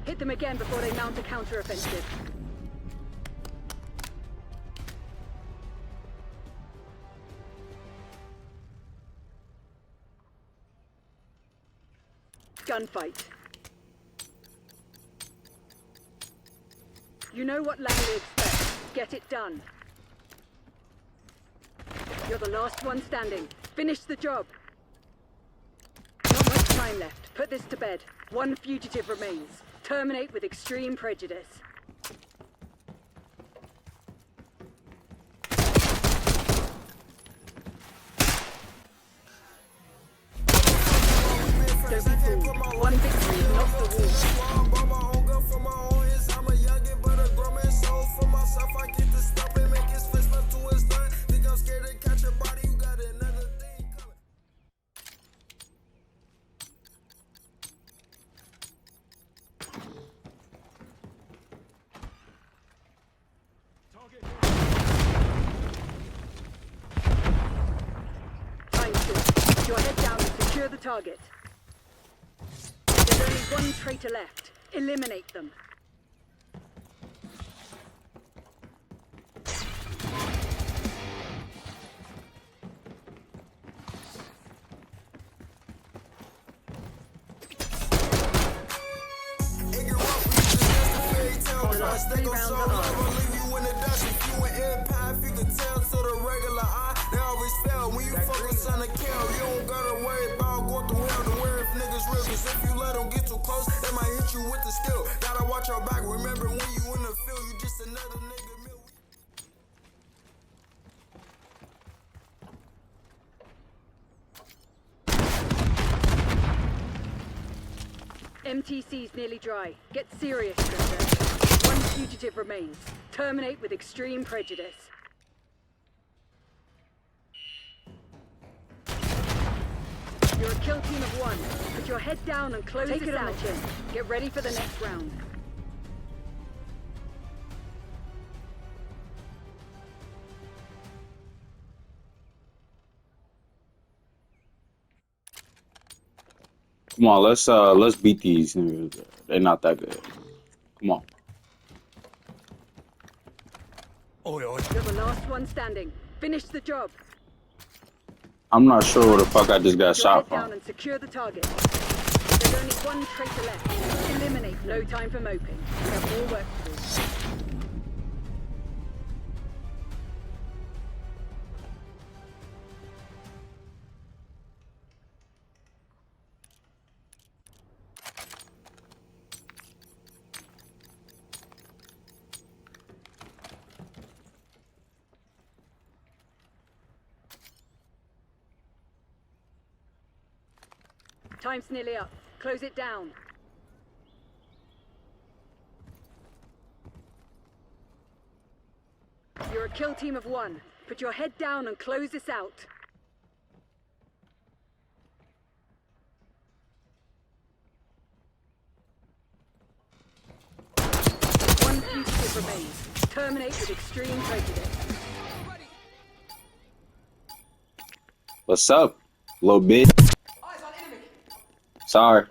Hit them again before they mount a counter-offensive. Gunfight. You know what Langley expects. Get it done. You're the last one standing. Finish the job. Not much time left. Put this to bed. One fugitive remains. Terminate with extreme prejudice. Don't be fooled. One victory is not the war. Time short. Put your head down and secure the target. There's only one traitor left. Eliminate them. The last 3 rounds are on. If you let them get too close, they might hit you with the steel. Gotta watch your back. Remember when you in the field, you just another nigga. MTC's nearly dry. Get serious, Krista. One fugitive remains. Terminate with extreme prejudice. You're a kill team of 1. Put your head down and close it on the chin. Get ready for the next round. Come on, let's beat these niggas. They're not that good. Come on. You're the last one standing. Finish the job. I'm not sure where the fuck I just got shot Head down from. and secure the target. There's only one traitor left. Eliminate. No time for moping. We have more work to do. Time's nearly up. Close it down. You're a kill team of 1. Put your head down and close this out. One fugitive remains. Terminate with extreme prejudice. What's up, little bitch? Sorry.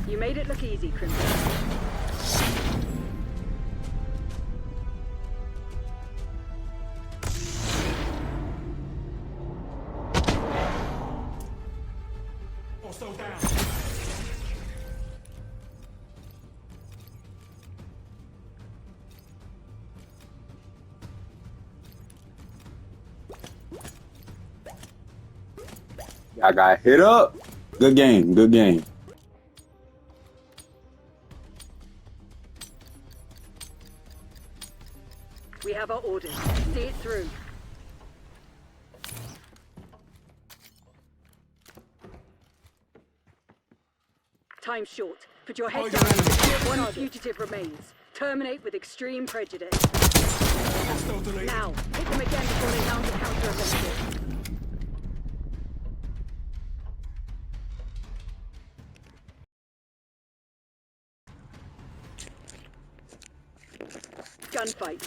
You made it look easy, Crimson. Also down. I got hit up. Good game. Good game. We have our orders. See it through. Time's short. Put your head down. One fugitive remains. Terminate with extreme prejudice. Now, hit them again before they mount a counter-offensive. Gunfight.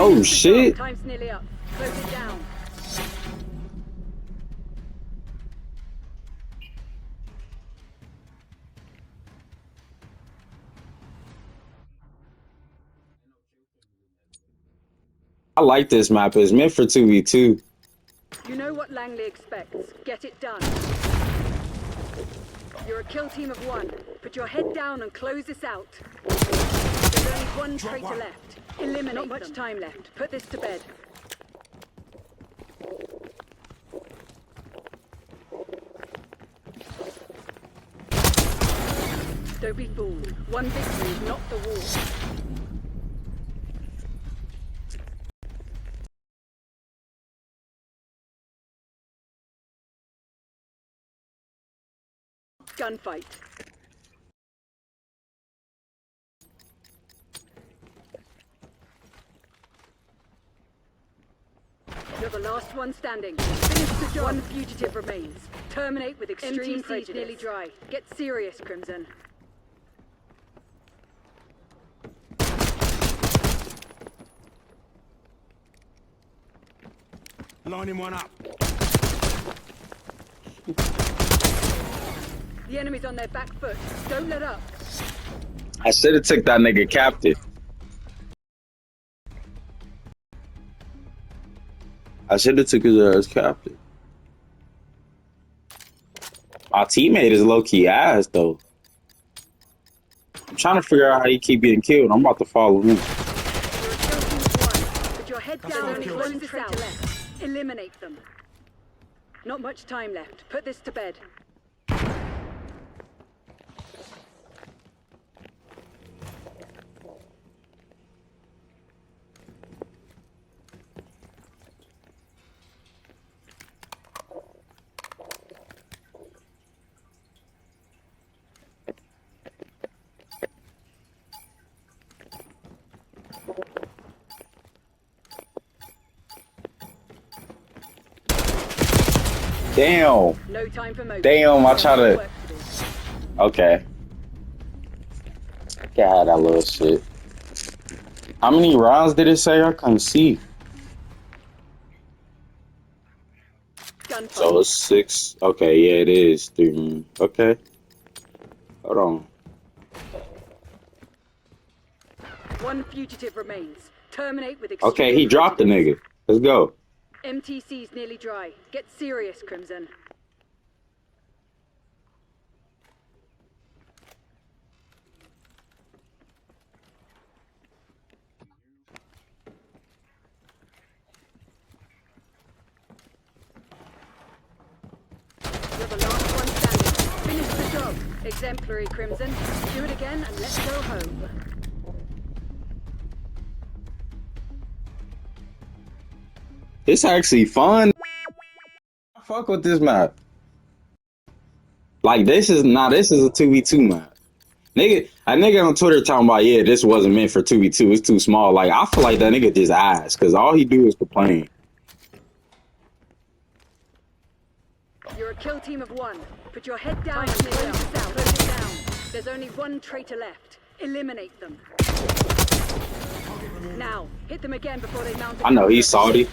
Oh Finish the shit. job. Time's nearly up. Close it down. I like this map. It's meant for 2v2. You know what Langley expects. Get it done. You're a kill team of 1. Put your head down and close this out. There's only one traitor left. Eliminate Not much time left. Put this to bed. Don't be fooled. One victory is not the war. Gunfight. You're the last one standing. Finish the job. One fugitive remains. Terminate with extreme prejudice. Nearly dry. Get serious, Crimson. Lining one up. The enemy's on their back foot. Don't let up. I should have took that nigga captive. I should have took his ass captive. My teammate is low-key ass though. I'm trying to figure out how you keep getting killed. I'm about to follow him. You're a kill team of 1. Put your head down and close this out. Eliminate them. Not much time left. Put this to bed. Damn. No time for motion. Damn, I try to. Okay. God, that little shit. How many rounds did it say? I couldn't see. Gunfight. So it's 6. Okay, yeah, it is 3. Okay. Hold on. One fugitive remains. Terminate with extreme Okay, he dropped the nigga. Let's go. MTC's nearly dry. Get serious, Crimson. You're the last one standing. Finish the job. Exemplary, Crimson. Do it again and let's go home. It's actually fun. I fuck with this map. Like this is a 2v2 map. A nigga on Twitter talking about, yeah, this wasn't meant for 2v2. It's too small. Like I feel like that nigga just ass because all he do is complain. You're a kill team of 1. Put your head down and close this out. Close it down. There's only one traitor left. Eliminate them. Now, hit them again before they mount. I know he's salty.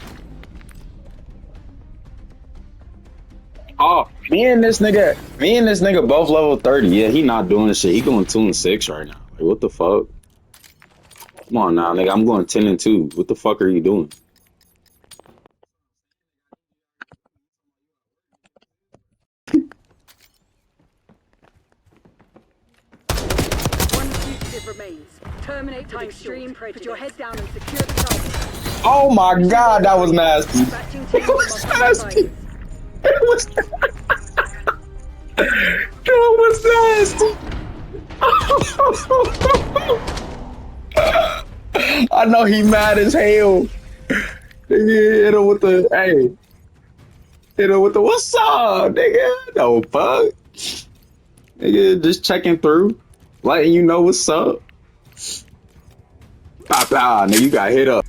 Oh, me and this nigga both level 30. Yeah, he not doing this shit. He going 2 and 6 right now. Like, what the fuck? Come on now, nigga. I'm going 10 and 2. What the fuck are you doing? One fugitive remains. Terminate time extreme prejudice. Put your head down and secure the target. Oh my god, that was nasty. Dispatching teams It was from nasty. sides. It was that was nasty. I know he mad as hell. Nigga hit him with the hey. Hit him with the what's up, nigga? No fuck. Nigga just checking through, letting you know what's up. Pow pow, nigga, you got hit up.